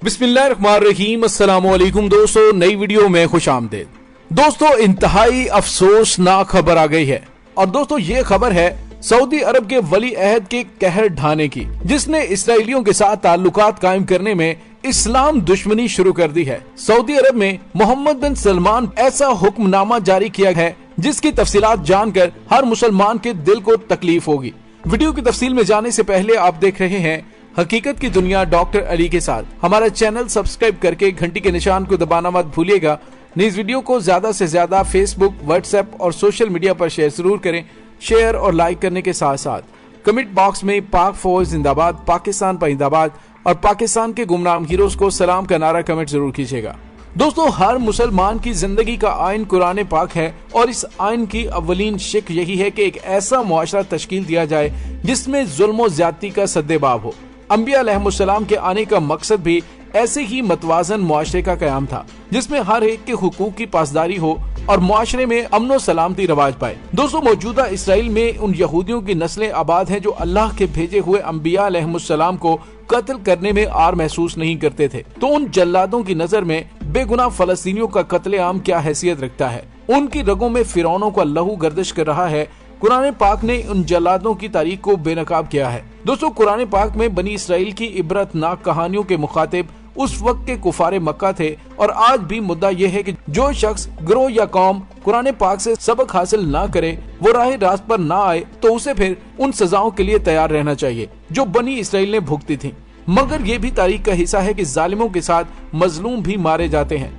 बिस्मिल्लाहिर्रहमानिर्रहीम। अस्सलामुअलैकुम दोस्तों, नई वीडियो में खुश आमदीद। दोस्तों, इंतहाई अफसोसनाक खबर आ गई है और दोस्तों ये खबर है सऊदी अरब के वली अहद के कहर ढाने की, जिसने इसराइलियों के साथ ताल्लुकात कायम करने में इस्लाम दुश्मनी शुरू कर दी है। सऊदी अरब में मोहम्मद बिन सलमान ऐसा हुक्मनामा जारी किया है जिसकी तफसीलात जानकर हर मुसलमान के दिल को तकलीफ होगी। वीडियो की तफसील में जाने से पहले आप देख रहे हैं हकीकत की दुनिया डॉक्टर अली के साथ। हमारा चैनल सब्सक्राइब करके घंटी के निशान को दबाना मत भूलिएगा। इस वीडियो को ज्यादा से ज्यादा फेसबुक, व्हाट्सएप और सोशल मीडिया पर शेयर जरूर करें। शेयर और लाइक करने के साथ साथ कमेंट बॉक्स में पाक फौज जिंदाबाद, पाकिस्तान परिंदाबाद और पाकिस्तान के गुमनाम हीरोज को सलाम का नारा कमेंट जरूर कीजिएगा। दोस्तों, हर मुसलमान की जिंदगी का आइन कुरान पाक है और इस आइन की अव्वलीन शिक यही है कि एक ऐसा मुआशरा तश्कील दिया जाए जिसमें जुल्म और ज्यादती का सद्देबाब हो। अंबिया अलैहिमुस्सलाम के आने का मकसद भी ऐसे ही मतवाजन मुआशरे का कयाम था जिसमें हर एक के हुकूक की पासदारी हो और मुआशरे में अमन और सलामती रवाज पाए। दोस्तों, मौजूदा इसराइल में उन यहूदियों की नस्लें आबाद हैं जो अल्लाह के भेजे हुए अंबिया अलैहिमुस्सलाम को कत्ल करने में आर महसूस नहीं करते थे। तो उन जल्लादों की नजर में बेगुनाह फलस्तीनियों का कत्लेआम क्या हैसियत रखता है? उनकी रगों में फिरौनों का लहू गर्दिश कर रहा है। कुरान पाक ने उन जल्लादों की तारीख को बेनकाब किया है। दोस्तों, कुरान पाक में बनी इसराइल की इबरतनाक कहानियों के मुखातिब उस वक्त के कुफारे मक्का थे और आज भी मुद्दा यह है कि जो शख्स गिरोह या कौम कुरान पाक से सबक हासिल ना करे, वो राह रास्त पर ना आए, तो उसे फिर उन सजाओं के लिए तैयार रहना चाहिए जो बनी इसराइल ने भुगती थी। मगर ये भी तारीख का हिस्सा है कि जालिमों के साथ मजलूम भी मारे जाते हैं।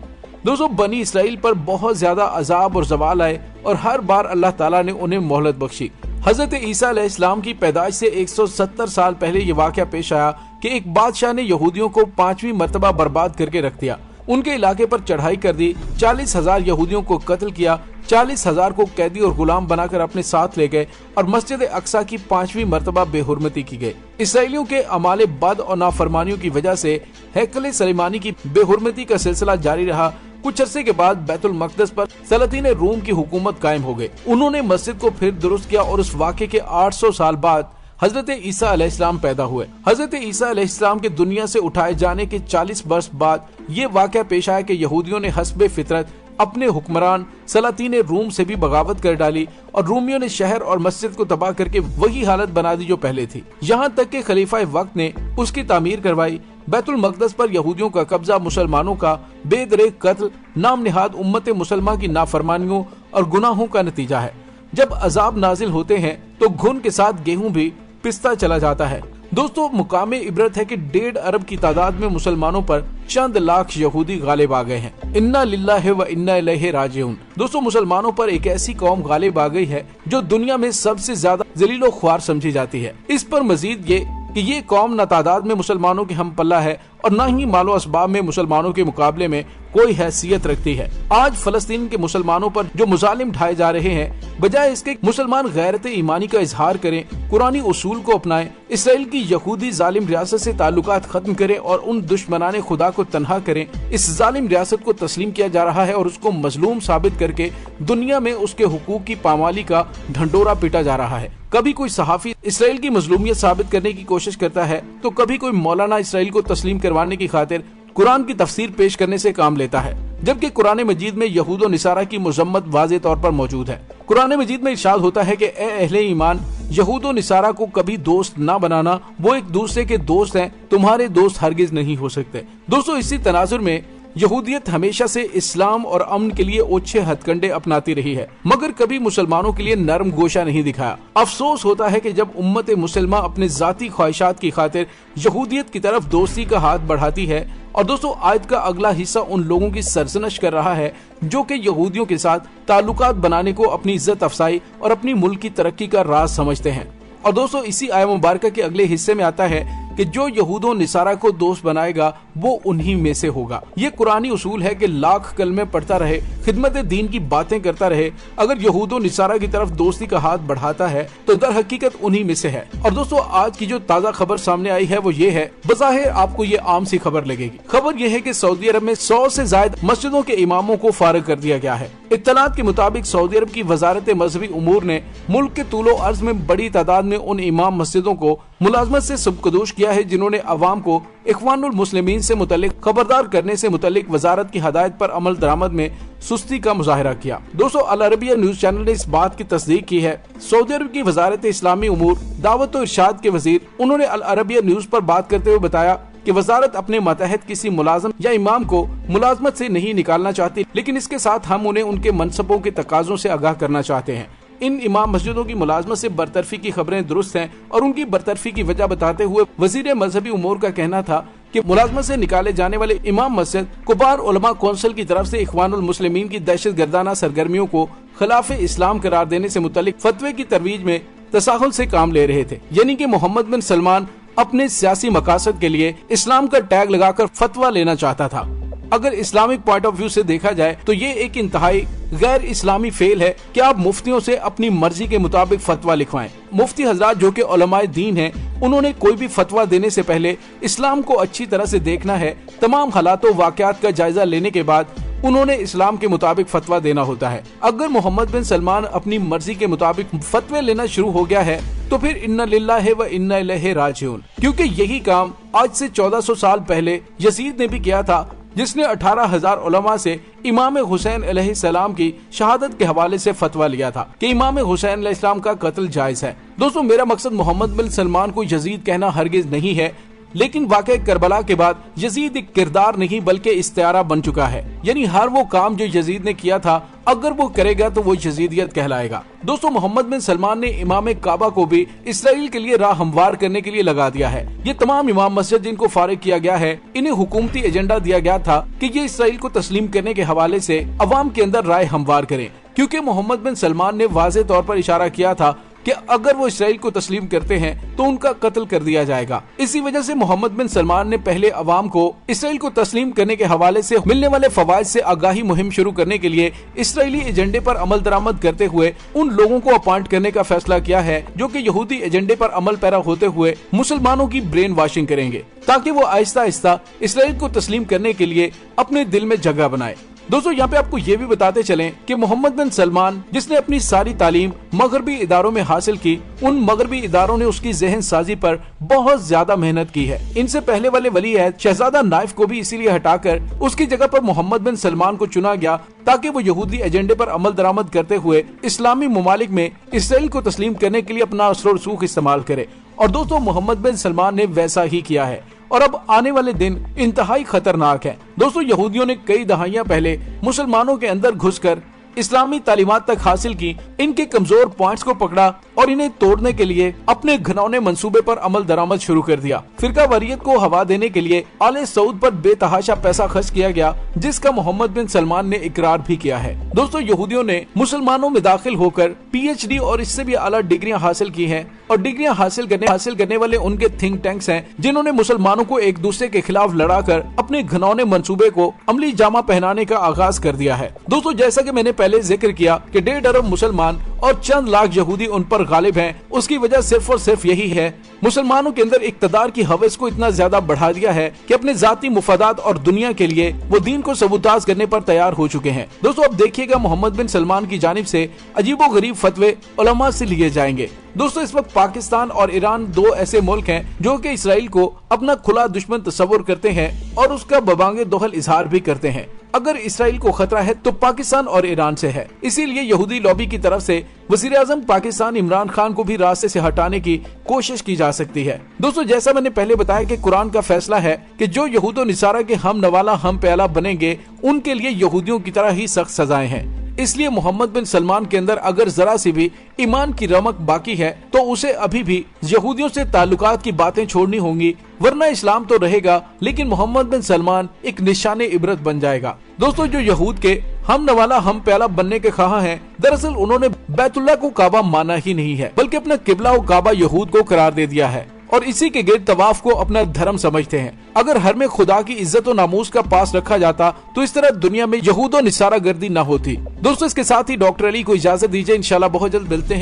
दोस्तों, बनी इसराइल पर बहुत ज्यादा अजाब और जवाल आए और हर बार अल्लाह ताला ने उन्हें मोहलत बख्शी। हजरत ईसा अलैहिस्सलाम की पैदाइश से 170 साल पहले ये वाक़या पेश आया कि एक बादशाह ने यहूदियों को 5वीं मर्तबा बर्बाद करके रख दिया। उनके इलाके पर चढ़ाई कर दी, 40,000 यहूदियों को कत्ल किया, 40,000 को कैदी और गुलाम बनाकर अपने साथ ले गए और मस्जिद अक्सा की 5वीं मर्तबा बेहुरमती की गई। इसराइलियों के अमाले बद और नाफरमानियों की वजह से हैकल सलेमानी की बेहुरमती का सिलसिला जारी रहा। कुछ अरसे के बाद बैतुल मकदस पर सलातीन रूम की हुकूमत कायम हो गई। उन्होंने मस्जिद को फिर दुरुस्त किया और उस वाक़े के 800 साल बाद हजरत ईसा अलैहिस्सलाम पैदा हुए। हजरत ईसा अलैहिस्सलाम के दुनिया से उठाए जाने के 40 वर्ष बाद ये वाक़या पेश आया कि यहूदियों ने हस्बे फितरत अपने हुक्मरान सलातीन रूम से भी बगावत कर डाली और रूमियों ने शहर और मस्जिद को तबाह करके वही हालत बना दी जो पहले थी। यहाँ तक कि खलीफा वक्त ने उसकी तामीर करवाई। बैतुल मकदस पर यहूदियों का कब्जा मुसलमानों का बेदरेक कत्ल नाम निहाद उम्मत मुसलमा की नाफरमानियों और गुनाहों का नतीजा है। जब अजाब नाजिल होते हैं तो घुन के साथ गेहूं भी पिसता चला जाता है। दोस्तों, मुकामे इबरत है कि 1.5 अरब की तादाद में मुसलमानों पर चंद लाख यहूदी गालिब आ गए हैं। इन्ना लिल्लाहि व इन्ना इलैहि राजिऊन। दोस्तों, मुसलमानों पर एक ऐसी कौम गालिब आ गई है जो दुनिया में सबसे ज्यादा जलीलो ख्वार समझी जाती है। इस पर मजीद ये कि ये कौम न तादाद में मुसलमानों के हम पल्ला है और न ही मालो असबाब में मुसलमानों के मुकाबले में कोई हैसियत रखती है। आज फलस्तीन के मुसलमानों पर जो मुजालिम ढाए जा रहे हैं, बजाय इसके मुसलमान गैरत ईमानी का इजहार करें, कुरानी उसूल को अपनाएं, इसराइल की यहूदी जालिम रियासत से ताल्लुकात खत्म करें और उन दुश्मनाने खुदा को तन्हा करें। इस जालिम रियासत को तस्लीम किया जा रहा है और उसको मजलूम साबित करके दुनिया में उसके हुकूक की पामाली का ढंडोरा पीटा जा रहा है। कभी कोई सहाफी इसराइल की मजलूमियत साबित करने की कोशिश करता है तो कभी कोई मौलाना इसराइल को तस्लीम करवाने की खातिर कुरान की तफसीर पेश करने से काम लेता है, जबकि कुरान मजीद में यहूद और निसारा की मुजम्मत वाज़े तौर पर मौजूद है। कुरान मजीद में इरशाद होता है कि ए अहले ईमान, यहूद और निसारा को कभी दोस्त ना बनाना, वो एक दूसरे के दोस्त हैं, तुम्हारे दोस्त हरगिज नहीं हो सकते। दोस्तों, इसी तनाजुर में यहूदियत हमेशा से इस्लाम और अमन के लिए ओछे हथकंडे अपनाती रही है, मगर कभी मुसलमानों के लिए नरम गोशा नहीं दिखाया। अफसोस होता है कि जब उम्मत मुसलमा अपने जाती ख्वाहिशात की खातिर यहूदियत की तरफ दोस्ती का हाथ बढ़ाती है। और दोस्तों, आयत का अगला हिस्सा उन लोगों की सरसनश कर रहा है जो कि यहूदियों के साथ ताल्लुकात बनाने को अपनी इज्जत अफसाई और अपनी मुल्क की तरक्की का राज समझते हैं। और दोस्तों, इसी आयत मुबारक के अगले हिस्से में आता है कि जो यहूदों निसारा को दोस्त बनाएगा वो उन्हीं में से होगा। ये कुरानी उसूल है कि लाख कलमे पढ़ता रहे, खिदमत दीन की बातें करता रहे, अगर यहूदों निसारा की तरफ दोस्ती का हाथ बढ़ाता है तो दर हकीकत उन्हीं में से है। और दोस्तों आज की जो ताज़ा खबर सामने आई है वो ये है, बज़ाहिर आपको ये आम सी खबर लगेगी। खबर ये है कि सऊदी अरब में 100 से ज्यादा मस्जिदों के इमामों को फारिग कर दिया गया है। इत्तलात के मुताबिक सऊदी अरब की वजारत मजहबी उमूर ने मुल्क के तूलो अर्ज में बड़ी तादाद में उन इमाम मस्जिदों को मुलाजमत से सबकदोश किया है जिन्होंने अवाम को इख्वानुल मुस्लिमीन से मुतल्लिक खबरदार करने से मुतल्लिक वजारत की हदायत पर अमल दरामद में सुस्ती का मुजाहरा किया। दोस्तों अल अरबिया न्यूज चैनल ने इस बात की तस्दीक की है। सऊदी अरब की वजारत इस्लामी उमूर दावत और इरशाद के वजीर उन्होंने अल अरबिया न्यूज पर बात करते हुए बताया कि वजारत अपने मतहत किसी मुलाजम या इमाम को मुलाजमत से नहीं निकालना चाहती, लेकिन इसके साथ हम उन्हें उनके मनसबों के तकाजों से आगाह करना चाहते हैं। इन इमाम मस्जिदों की मुलाजमत से बरतरफी की खबरें दुरुस्त हैं और उनकी बरतरफी की वजह बताते हुए वजीर मजहबी उमूर का कहना था कि मुलाजमत से निकाले जाने वाले इमाम मस्जिद कुबार उलमा कौंसिल की तरफ से इख्वानुल मुस्लिमीन की दहशत गर्दाना सरगर्मियों को खिलाफ इस्लाम करार देने से मुतल्लिक फतवे की तरवीज में तसाहुल से काम ले रहे थे। यानी कि मोहम्मद बिन सलमान अपने सियासी मकासद के लिए इस्लाम का टैग लगाकर फतवा लेना चाहता था। अगर इस्लामिक पॉइंट ऑफ व्यू से देखा जाए तो ये एक इंतहाई गैर इस्लामी फेल है कि आप मुफ्तियों से अपनी मर्जी के मुताबिक फतवा लिखवाएं। मुफ्ती हजरात जो कि उलमाए दीन हैं, उन्होंने कोई भी फतवा देने से पहले इस्लाम को अच्छी तरह से देखना है। तमाम हालातों वाकयात का जायजा लेने के बाद उन्होंने इस्लाम के मुताबिक फतवा देना होता है। अगर मोहम्मद बिन सलमान अपनी मर्जी के मुताबिक फतवे लेना शुरू हो गया है तो फिर इन्ना लिल्लाहि व इन्ना इलैहि राजिऊन, क्योंकि यही काम आज से 1400 साल पहले यजीद ने भी किया था, जिसने 18,000 उलमा से इमाम हुसैन अलैहिस्सलाम की शहादत के हवाले से फतवा लिया था कि इमाम हुसैन अलैहिस्सलाम का कत्ल जायज है। दोस्तों मेरा मकसद मोहम्मद बिन सलमान को यजीद कहना हरगिज नहीं है, लेकिन वाक़या करबला के बाद यजीद एक किरदार नहीं बल्कि इस्तिआरा बन चुका है। यानी हर वो काम जो यजीद ने किया था अगर वो करेगा तो वो यजीदियत कहलाएगा। दोस्तों मोहम्मद बिन सलमान ने इमाम काबा को भी इसराइल के लिए राह हमवार करने के लिए लगा दिया है। ये तमाम इमाम मस्जिद जिनको फारिग किया गया है, इन्हें हुकूमती एजेंडा दिया गया था कि ये इसराइल को तस्लीम करने के हवाले से अवाम के अंदर राय हमवार करें, क्योंकि मोहम्मद बिन सलमान ने वाज़ेह तौर पर इशारा किया था कि अगर वो इसराइल को तस्लीम करते हैं तो उनका कत्ल कर दिया जाएगा। इसी वजह से मोहम्मद बिन सलमान ने पहले अवाम को इसराइल को तस्लीम करने के हवाले से मिलने वाले फवाइद से आगाही मुहिम शुरू करने के लिए इसराइली एजेंडे पर अमल दरामद करते हुए उन लोगों को अपॉइंट करने का फैसला किया है जो कि यहूदी एजेंडे पर अमल पैरा होते हुए मुसलमानों की ब्रेन वॉशिंग करेंगे, ताकि वो आहिस्ता आहिस्ता इसराइल को तस्लीम करने के लिए अपने दिल में जगह बनाए। दोस्तों यहाँ पे आपको ये भी बताते चलें कि मोहम्मद बिन सलमान जिसने अपनी सारी तालीम मगरबी इदारों में हासिल की, उन मगरबी इदारों ने उसकी जहन साजी पर बहुत ज्यादा मेहनत की है। इनसे पहले वाले वली अहद शहजादा नाइफ को भी इसीलिए हटाकर उसकी जगह पर मोहम्मद बिन सलमान को चुना गया ताकि वो यहूदी एजेंडे पर अमल दरामद करते हुए इस्लामी ममालिक में इसराइल को तस्लीम करने के लिए अपना असर और सूख इस्तेमाल करे। और दोस्तों मोहम्मद बिन सलमान ने वैसा ही किया है और अब आने वाले दिन इंतहाई खतरनाक है। दोस्तों यहूदियों ने कई दहाइयां पहले मुसलमानों के अंदर घुसकर इस्लामी तालीमात तक हासिल की, इनके कमजोर पॉइंट्स को पकड़ा और इन्हें तोड़ने के लिए अपने घिनौने मंसूबे पर अमल दरामद शुरू कर दिया। फिरका वारियत को हवा देने के लिए आले सऊद पर बेतहाशा पैसा खर्च किया गया, जिसका मोहम्मद बिन सलमान ने इकरार भी किया है। दोस्तों यहूदियों ने मुसलमानों में दाखिल होकर PhD और इससे भी आला डिग्रियां हासिल की हैं और डिग्रियां हासिल करने वाले उनके थिंक टैंक्स हैं जिन्होंने मुसलमानों को एक दूसरे के खिलाफ लड़ाकर अपने घिनौने मंसूबे को अमली जामा पहनाने का आगाज कर दिया है। दोस्तों जैसा कि मैंने पहले जिक्र किया कि 1.5 अरब मुसलमान और चंद लाख यहूदी उन पर गालिब हैं, उसकी वजह सिर्फ और सिर्फ यही है मुसलमानों के अंदर इक्तदार की हवस को इतना ज्यादा बढ़ा दिया है कि अपने जाती मुफादात और दुनिया के लिए वो दीन को सबूताज करने पर तैयार हो चुके हैं। दोस्तों अब देखिएगा मोहम्मद बिन सलमान की जानिब से अजीबो गरीब फतवे उलमा से लिए जाएंगे। दोस्तों इस वक्त पाकिस्तान और ईरान दो ऐसे मुल्क हैं जो कि इसराइल को अपना खुला दुश्मन तस्वुर करते हैं और उसका बबांगे दोहल इजहार भी करते हैं। अगर इसराइल को खतरा है तो पाकिस्तान और ईरान से है। इसीलिए यहूदी लॉबी की तरफ से वजीर आजम पाकिस्तान इमरान खान को भी रास्ते से हटाने की कोशिश की जा सकती है। दोस्तों जैसा मैंने पहले बताया कि कुरान का फैसला है कि जो यहूद निसारा के हम नवाला हम प्याला बनेंगे उनके लिए यहूदियों की तरह ही सख्त सजाएं हैं। इसलिए मोहम्मद बिन सलमान के अंदर अगर जरा सी भी ईमान की रमक बाकी है तो उसे अभी भी यहूदियों से ताल्लुकात की बातें छोड़नी होंगी, वरना इस्लाम तो रहेगा लेकिन मोहम्मद बिन सलमान एक निशाने इबरत बन जाएगा। दोस्तों जो यहूद के हम नवाला हम प्याला बनने के ख्वाह हैं, दरअसल उन्होंने बैतुल्लाह को काबा माना ही नहीं है बल्कि अपना किबला और काबा यहूद को करार दे दिया है। और इसी के गिर्द तवाफ को अपना धर्म समझते हैं। अगर हर में खुदा की इज्जत और नामूस का पास रखा जाता तो इस तरह दुनिया में यहूद और निसारा गर्दी न होती। दोस्तों इसके साथ ही डॉक्टर अली को इजाजत दीजिए। इंशाल्लाह बहुत जल्द मिलते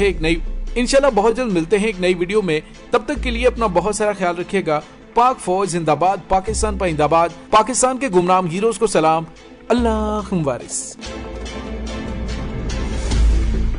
हैं एक नई वीडियो में। तब तक के लिए अपना बहुत सारा ख्याल रखिएगा। पाक फौज जिंदाबाद, पाकिस्तान पाइंदाबाद, पाकिस्तान के गुमनाम हीरोज को सलाम, अल्लाह वारिस।